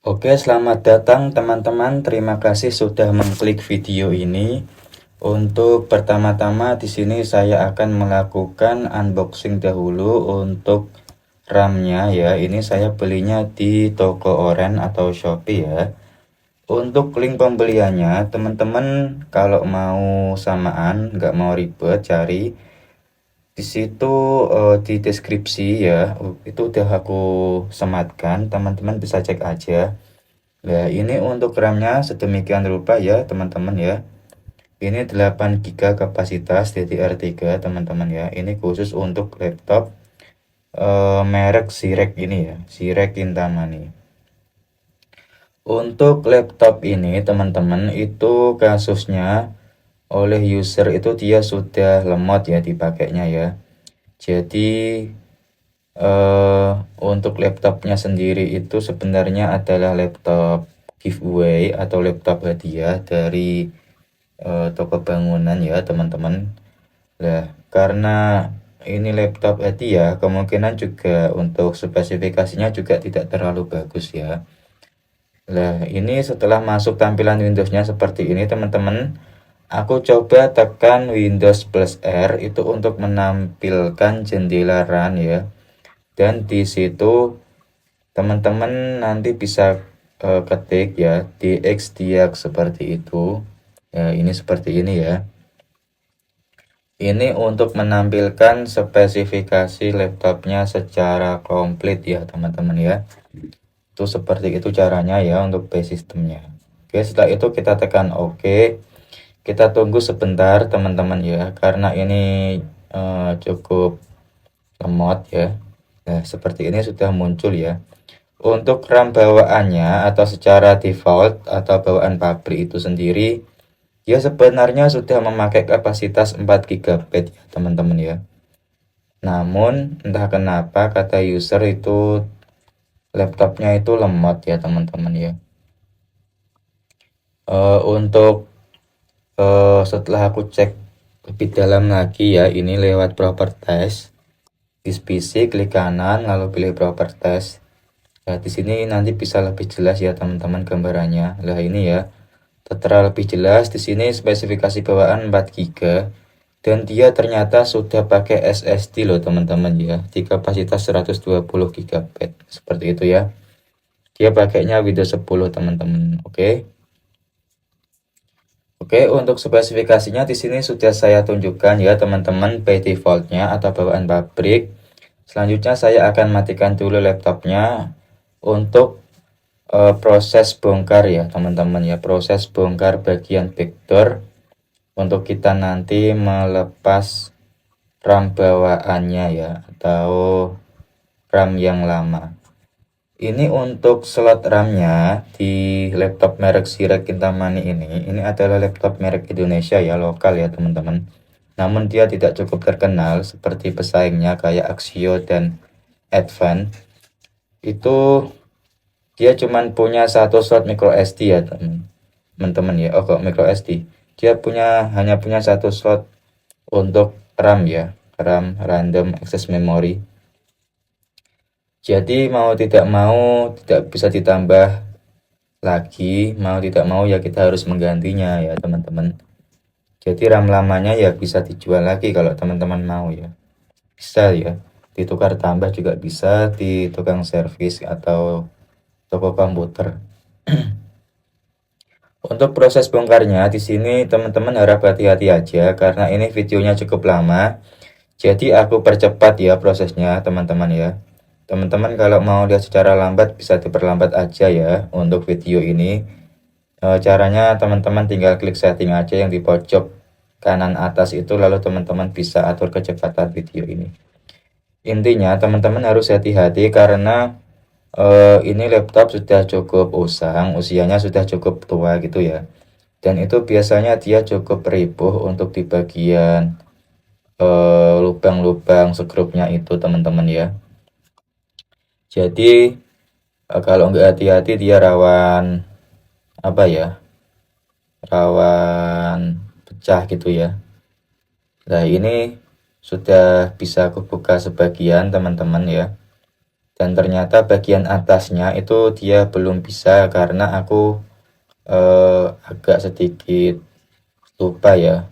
Oke, selamat datang teman-teman. Terima kasih sudah mengklik video ini. Untuk pertama-tama di sini saya akan melakukan unboxing dahulu untuk RAM-nya ya. Ini saya belinya di toko Oren atau Shopee ya. Untuk link pembeliannya, teman-teman kalau mau samaan, nggak mau ribet cari di situ di deskripsi ya. Itu udah aku sematkan, teman-teman bisa cek aja. Nah, ini untuk RAM-nya sedemikian rupa ya, teman-teman ya. Ini 8 GB kapasitas DDR3, teman-teman ya. Ini khusus untuk laptop merek Sirek ini ya, Sirek Kintamani. Untuk laptop ini, teman-teman, itu kasusnya oleh user itu dia sudah lemot ya dipakainya ya. Jadi untuk laptopnya sendiri itu sebenarnya adalah laptop giveaway atau laptop hadiah dari toko bangunan ya teman-teman. Nah, karena ini laptop hadiah, kemungkinan juga untuk spesifikasinya juga tidak terlalu bagus ya. Nah, ini setelah masuk tampilan Windows-nya seperti ini teman-teman, aku coba tekan Windows plus R itu untuk menampilkan jendela run ya. Dan di situ teman-teman nanti bisa ketik ya dxdiag seperti itu. Ya, ini seperti ini ya. Ini untuk menampilkan spesifikasi laptopnya secara komplit ya teman-teman ya. Itu seperti itu caranya ya untuk base sistemnya. Oke, setelah itu kita tekan OK. Kita tunggu sebentar teman-teman ya, karena ini cukup lemot ya. Nah, seperti ini sudah muncul ya. Untuk RAM bawaannya atau secara default atau bawaan pabrik itu sendiri, ya sebenarnya sudah memakai kapasitas 4 GB ya teman-teman ya. Namun entah kenapa kata user itu laptopnya itu lemot ya teman-teman ya. Untuk setelah aku cek lebih dalam lagi ya, ini lewat properties. Di PC klik kanan lalu pilih properties. Nah, di sini nanti bisa lebih jelas ya teman-teman gambarannya. Nah, ini ya. Tertera lebih jelas di sini spesifikasi bawaan 4 GB dan dia ternyata sudah pakai SSD loh teman-teman ya, di kapasitas 120 GB. Seperti itu ya. Dia pakainya Windows 10 teman-teman. Oke. Oke, untuk spesifikasinya di sini sudah saya tunjukkan ya teman-teman by defaultnya atau bawaan pabrik. Selanjutnya saya akan matikan dulu laptopnya untuk proses bongkar ya teman-teman ya, proses bongkar bagian backdoor untuk kita nanti melepas RAM bawaannya ya atau RAM yang lama. Ini untuk slot RAM-nya di laptop merek Sirek Kintamani ini adalah laptop merek Indonesia ya, lokal ya teman-teman. Namun dia tidak cukup terkenal seperti pesaingnya kayak Axio dan Advan. Itu dia cuman punya satu slot micro SD ya teman-teman ya. Oh, kok micro SD. Dia hanya punya satu slot untuk RAM ya, RAM random access memory. Jadi mau tidak mau tidak bisa ditambah lagi, mau tidak mau ya kita harus menggantinya ya teman-teman. Jadi RAM lamanya ya bisa dijual lagi kalau teman-teman mau ya. Bisa ya, ditukar tambah juga bisa di tukang servis atau toko komputer. Untuk proses bongkarnya di sini teman-teman harap hati-hati aja karena ini videonya cukup lama. Jadi aku percepat ya prosesnya teman-teman ya. Teman-teman kalau mau lihat secara lambat bisa diperlambat aja ya untuk video ini. Caranya teman-teman tinggal klik setting aja yang di pojok kanan atas itu, lalu teman-teman bisa atur kecepatan video ini. Intinya teman-teman harus hati-hati karena ini laptop sudah cukup usang, usianya sudah cukup tua gitu ya. Dan itu biasanya dia cukup ripuh untuk di bagian lubang-lubang sekrupnya itu teman-teman ya. Jadi kalau nggak hati-hati dia rawan apa ya, rawan pecah gitu ya. Nah, ini sudah bisa aku buka sebagian teman-teman ya. Dan ternyata bagian atasnya itu dia belum bisa karena aku agak sedikit lupa ya,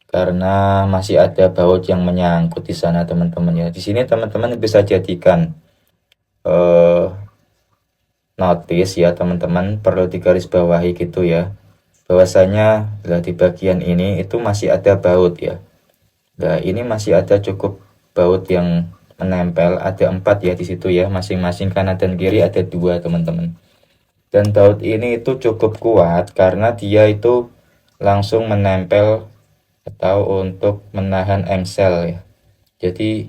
karena masih ada baut yang menyangkut di sana teman-teman ya. Di sini teman-teman bisa jadikan eh, notice ya teman-teman, perlu digarisbawahi gitu ya. Bahwasanya lah di bagian ini itu masih ada baut ya. Nah, ini masih ada cukup baut yang menempel, ada 4 ya di situ ya, masing-masing kanan dan kiri ada 2 teman-teman. Dan baut ini itu cukup kuat karena dia itu langsung menempel atau untuk menahan engsel ya. Jadi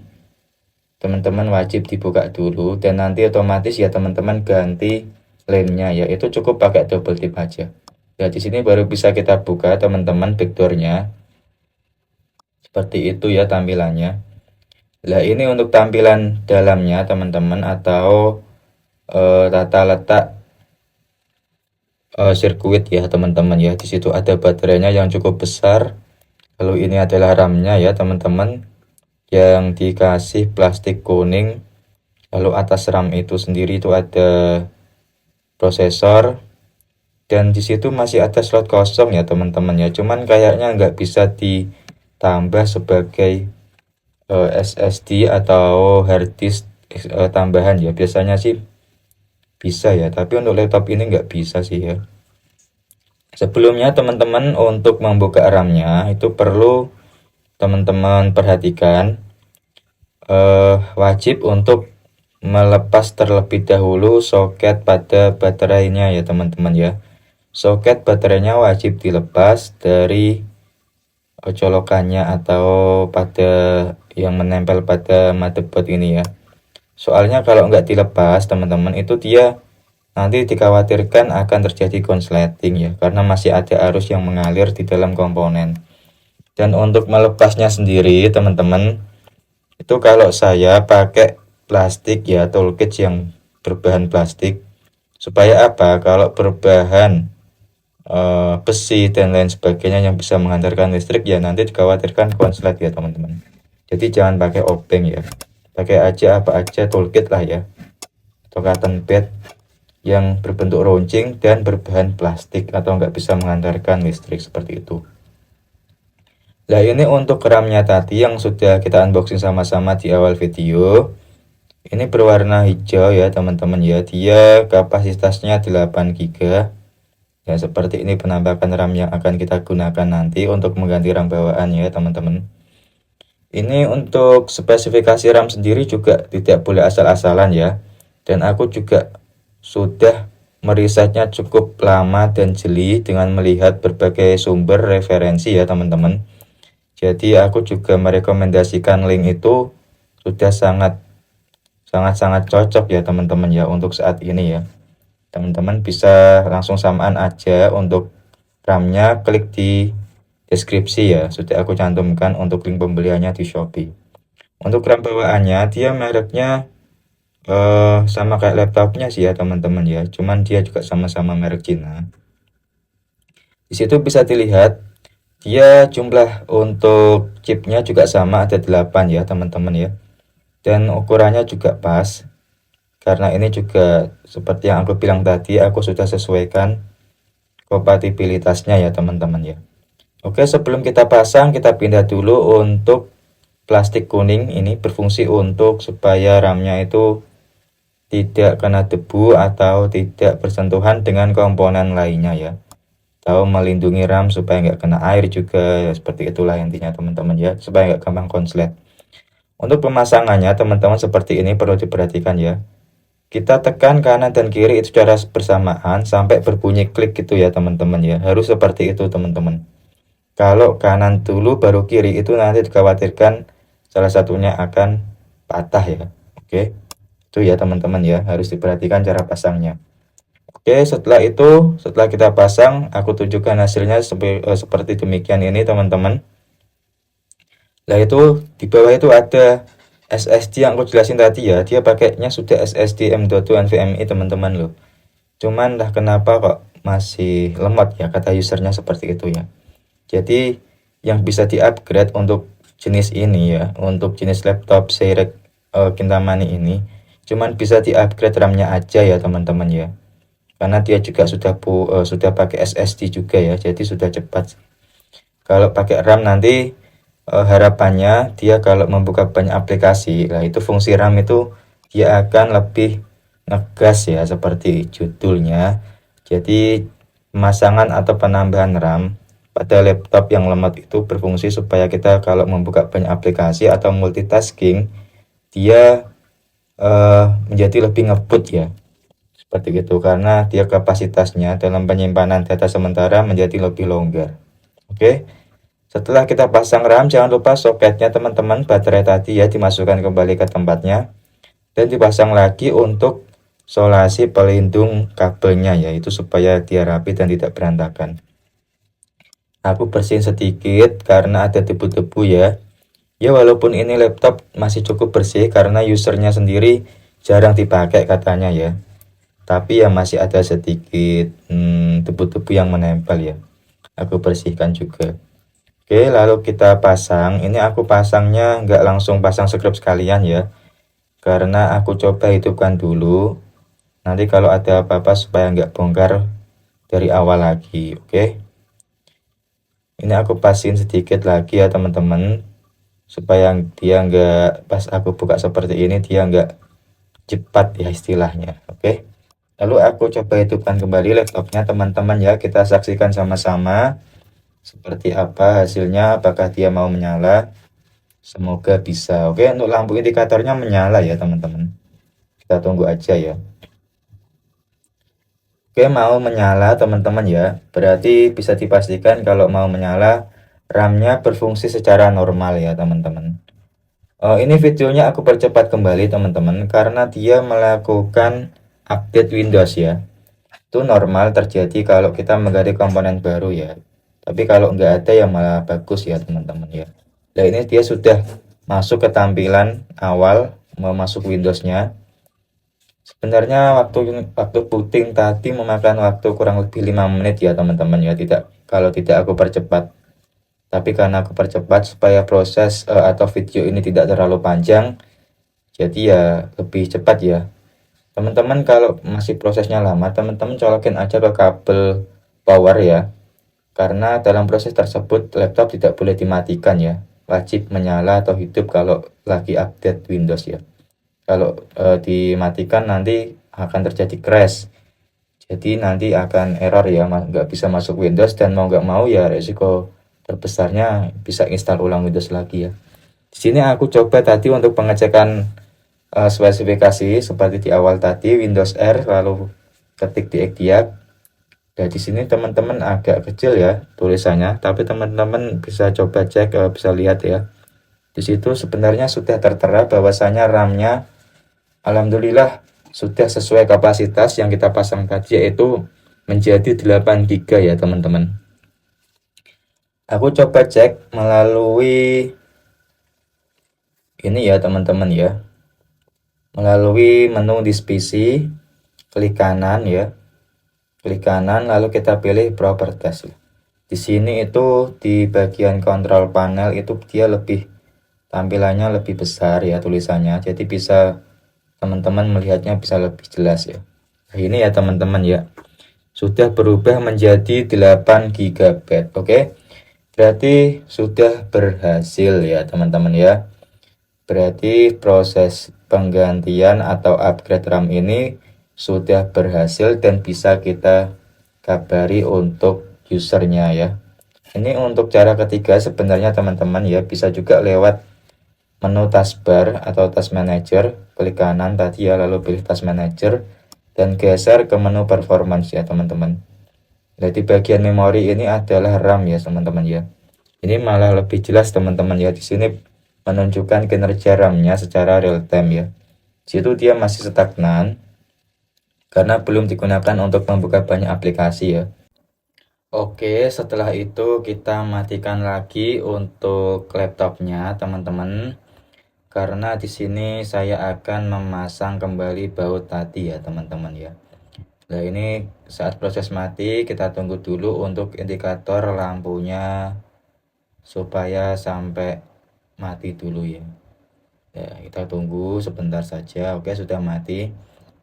teman-teman wajib dibuka dulu dan nanti otomatis ya teman-teman ganti lemnya ya. Itu cukup pakai double tip aja. Ya di sini baru bisa kita buka teman-teman backdoornya. Seperti itu ya tampilannya. Nah, ini untuk tampilan dalamnya teman-teman atau tata letak sirkuit ya teman-teman ya. Di situ ada baterainya yang cukup besar. Lalu ini adalah RAM-nya ya teman-teman yang dikasih plastik kuning. Lalu atas RAM itu sendiri itu ada prosesor dan di situ masih ada slot kosong ya teman-teman ya. Cuman kayaknya nggak bisa ditambah sebagai SSD atau hard disk tambahan ya. Biasanya sih bisa ya, tapi untuk laptop ini nggak bisa sih ya. Sebelumnya teman-teman untuk membuka RAM-nya itu perlu teman-teman perhatikan, wajib untuk melepas terlebih dahulu soket pada baterainya ya teman-teman ya. Soket baterainya wajib dilepas dari colokannya atau pada yang menempel pada motherboard ini ya. Soalnya kalau nggak dilepas teman-teman itu dia nanti dikhawatirkan akan terjadi konsleting ya, karena masih ada arus yang mengalir di dalam komponen. Dan untuk melepasnya sendiri teman-teman, itu kalau saya pakai plastik ya, toolkit yang berbahan plastik. Supaya apa? Kalau berbahan besi dan lain sebagainya yang bisa menghantarkan listrik ya nanti dikhawatirkan konslet ya teman-teman. Jadi jangan pakai obeng ya. Pakai aja apa aja toolkit lah ya. Atau cotton pad yang berbentuk runcing dan berbahan plastik atau nggak bisa menghantarkan listrik seperti itu. Nah ini untuk RAM-nya tadi yang sudah kita unboxing sama-sama di awal video. Ini berwarna hijau ya teman-teman ya. Dia kapasitasnya 8 GB. Ya seperti ini penampakan RAM yang akan kita gunakan nanti untuk mengganti RAM bawaan ya teman-teman. Ini untuk spesifikasi RAM sendiri juga tidak boleh asal-asalan ya. Dan aku juga sudah merisetnya cukup lama dan jeli dengan melihat berbagai sumber referensi ya teman-teman. Jadi aku juga merekomendasikan link itu sudah sangat cocok ya teman-teman ya untuk saat ini ya. Teman-teman bisa langsung samaan aja untuk RAM-nya, klik di deskripsi ya. Sudah aku cantumkan untuk link pembeliannya di Shopee. Untuk RAM bawaannya dia mereknya sama kayak laptopnya sih ya teman-teman ya. Cuman dia juga sama-sama merek Cina. Di situ bisa dilihat dia jumlah untuk chipnya juga sama, ada 8 ya teman-teman ya. Dan ukurannya juga pas. Karena ini juga seperti yang aku bilang tadi, aku sudah sesuaikan kompatibilitasnya ya teman-teman ya. Oke, sebelum kita pasang, kita pindah dulu untuk plastik kuning. Ini berfungsi untuk supaya RAM-nya itu tidak kena debu atau tidak bersentuhan dengan komponen lainnya ya. Atau melindungi RAM supaya nggak kena air juga, ya, seperti itulah intinya teman-teman ya, supaya nggak gampang konslet. Untuk pemasangannya teman-teman seperti ini perlu diperhatikan ya. Kita tekan kanan dan kiri itu secara bersamaan sampai berbunyi klik gitu ya teman-teman ya. Harus seperti itu teman-teman. Kalau kanan dulu baru kiri itu nanti dikhawatirkan salah satunya akan patah ya. Oke. Itu ya teman-teman ya, harus diperhatikan cara pasangnya. Oke, setelah kita pasang, aku tunjukkan hasilnya seperti demikian ini teman-teman. Nah itu di bawah itu ada SSD yang aku jelasin tadi ya, dia pakainya sudah SSD M.2 NVMe teman-teman loh. Cuman lah kenapa kok masih lemot ya, kata usernya seperti itu ya. Jadi yang bisa di-upgrade untuk jenis ini ya, untuk jenis laptop seri Kintamani ini, cuman bisa di-upgrade RAM-nya aja ya teman-teman ya. Karena dia juga sudah pakai SSD juga ya, jadi sudah cepat. Kalau pakai RAM nanti harapannya dia kalau membuka banyak aplikasi, lah itu fungsi RAM itu dia akan lebih ngegas ya seperti judulnya. Jadi pemasangan atau penambahan RAM pada laptop yang lemot itu berfungsi supaya kita kalau membuka banyak aplikasi atau multitasking dia menjadi lebih ngebut ya. Seperti itu karena dia kapasitasnya dalam penyimpanan data sementara menjadi lebih longgar. Oke. Setelah kita pasang RAM, jangan lupa soketnya teman-teman, baterai tadi ya dimasukkan kembali ke tempatnya dan dipasang lagi untuk solasi pelindung kabelnya, yaitu supaya dia rapi dan tidak berantakan. Aku bersihin sedikit karena ada debu-debu ya. Ya walaupun ini laptop masih cukup bersih karena usernya sendiri jarang dipakai katanya ya. Tapi ya masih ada sedikit debu-debu yang menempel ya. Aku bersihkan juga. Oke, lalu kita pasang. Ini aku pasangnya nggak langsung pasang sekrup sekalian ya. Karena aku coba hidupkan dulu. Nanti kalau ada apa-apa supaya nggak bongkar dari awal lagi. Oke. Ini aku pasin sedikit lagi ya teman-teman. Supaya dia nggak pas aku buka seperti ini dia nggak cepat ya istilahnya. Oke. Lalu aku coba hidupkan kembali laptopnya teman-teman ya. Kita saksikan sama-sama seperti apa hasilnya, apakah dia mau menyala. Semoga bisa. Oke, untuk lampu indikatornya menyala ya teman-teman. Kita tunggu aja ya. Oke, mau menyala teman-teman ya. Berarti bisa dipastikan kalau mau menyala RAM-nya berfungsi secara normal ya teman-teman. Ini videonya aku percepat kembali teman-teman karena dia melakukan update Windows ya. Itu normal terjadi kalau kita mengganti komponen baru ya. Tapi kalau nggak ada ya malah bagus ya teman-teman ya. Nah ini dia sudah masuk ke tampilan awal mau masuk Windows-nya. Sebenarnya waktu booting tadi memakan waktu kurang lebih 5 menit ya teman-teman ya. Kalau tidak aku percepat. Tapi karena aku percepat supaya proses atau video ini tidak terlalu panjang, jadi ya lebih cepat ya. Teman-teman kalau masih prosesnya lama, teman-teman colokin aja ke kabel power ya. Karena dalam proses tersebut laptop tidak boleh dimatikan ya. Wajib menyala atau hidup kalau lagi update Windows ya. Kalau dimatikan nanti akan terjadi crash. Jadi nanti akan error ya, nggak bisa masuk Windows dan mau nggak mau ya resiko terbesarnya bisa install ulang Windows lagi ya. Di sini aku coba tadi untuk pengecekan spesifikasi seperti di awal tadi Windows R lalu ketik di Ekdiak. Nah, di sini teman-teman agak kecil ya tulisannya, tapi teman-teman bisa coba cek, bisa lihat ya. Di situ sebenarnya sudah tertera bahwasanya RAM-nya alhamdulillah sudah sesuai kapasitas yang kita pasang tadi yaitu menjadi 8 GB ya teman-teman. Aku coba cek melalui ini ya teman-teman ya. Melalui menu di PC, klik kanan ya. Klik kanan lalu kita pilih properties. Di sini itu di bagian control panel itu dia tampilannya lebih besar ya tulisannya. Jadi bisa teman-teman melihatnya bisa lebih jelas ya. Nah, ini ya teman-teman ya. Sudah berubah menjadi 8 GB. Oke. Berarti sudah berhasil ya teman-teman ya. Berarti proses penggantian atau upgrade RAM ini sudah berhasil dan bisa kita kabari untuk usernya ya. Ini untuk cara ketiga sebenarnya teman-teman ya, bisa juga lewat menu taskbar atau task manager, klik kanan tadi ya lalu pilih task manager dan geser ke menu performance ya teman-teman. Jadi bagian memori ini adalah RAM ya teman-teman ya. Ini malah lebih jelas teman-teman ya, di sini menunjukkan kinerja RAM-nya secara real time ya. Situ dia masih stagnan karena belum digunakan untuk membuka banyak aplikasi ya. Oke, setelah itu kita matikan lagi untuk laptopnya teman-teman. Karena di sini saya akan memasang kembali baut tadi ya teman-teman ya. Nah ini saat proses mati kita tunggu dulu untuk indikator lampunya supaya sampai mati dulu ya. Ya, kita tunggu sebentar saja. Oke, sudah mati.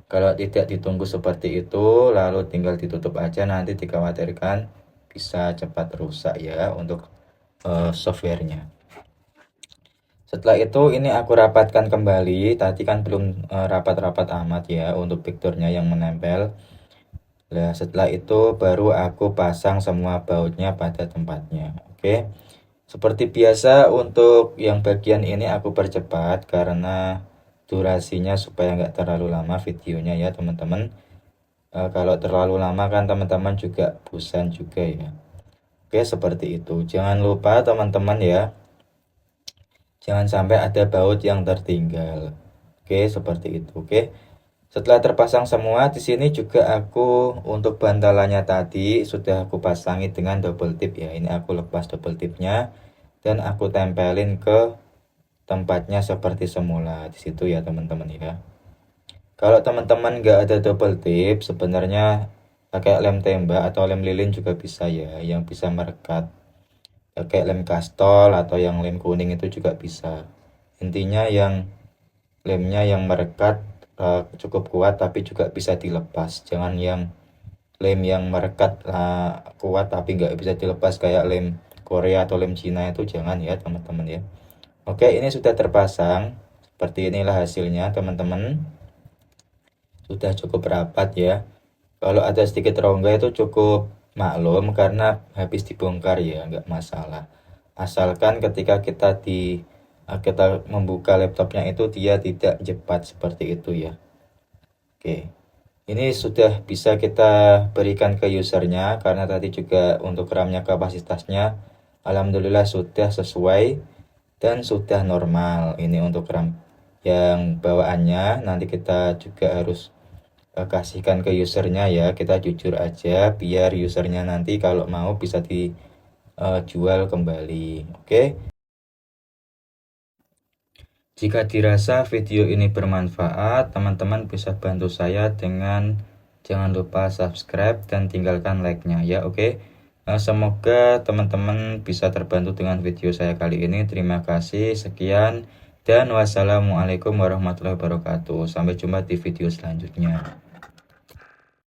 Kalau tidak ditunggu seperti itu, lalu tinggal ditutup aja, nanti dikhawatirkan bisa cepat rusak ya untuk softwarenya. Setelah itu ini aku rapatkan kembali. Tadi kan belum rapat-rapat amat ya untuk picture-nya yang menempel. Nah, setelah itu baru aku pasang semua bautnya pada tempatnya. Oke. Seperti biasa untuk yang bagian ini aku percepat karena durasinya supaya nggak terlalu lama videonya ya teman-teman. Kalau terlalu lama kan teman-teman juga bosan juga ya. Oke, seperti itu. Jangan lupa teman-teman ya, jangan sampai ada baut yang tertinggal. Oke, seperti itu. Oke. Setelah terpasang semua, di sini juga aku untuk bantalannya tadi sudah aku pasangi dengan double tip ya. Ini aku lepas double tipnya dan aku tempelin ke tempatnya seperti semula di situ ya teman-teman ya. Kalau teman-teman nggak ada double tip, sebenarnya pakai lem tembak atau lem lilin juga bisa ya, yang bisa merekat. Pakai lem kastol atau yang lem kuning itu juga bisa. Intinya yang lemnya yang merekat cukup kuat tapi juga bisa dilepas. Jangan yang lem yang merekat kuat tapi nggak bisa dilepas kayak lem Korea atau lem Cina, itu jangan ya teman-teman ya. Oke, ini sudah terpasang. Seperti inilah hasilnya teman-teman. Sudah cukup rapat ya. Kalau ada sedikit rongga itu cukup maklum karena habis dibongkar ya, nggak masalah. Asalkan ketika kita membuka laptopnya itu dia tidak jepat seperti itu ya. Oke. Ini sudah bisa kita berikan ke usernya karena tadi juga untuk RAM-nya kapasitasnya alhamdulillah sudah sesuai dan sudah normal. Ini untuk RAM yang bawaannya nanti kita juga harus kasihkan ke usernya ya. Kita jujur aja biar usernya nanti kalau mau bisa dijual kembali. Oke. Jika dirasa video ini bermanfaat, teman-teman bisa bantu saya dengan jangan lupa subscribe dan tinggalkan like-nya ya, oke? Semoga teman-teman bisa terbantu dengan video saya kali ini. Terima kasih, sekian, dan wassalamualaikum warahmatullahi wabarakatuh. Sampai jumpa di video selanjutnya.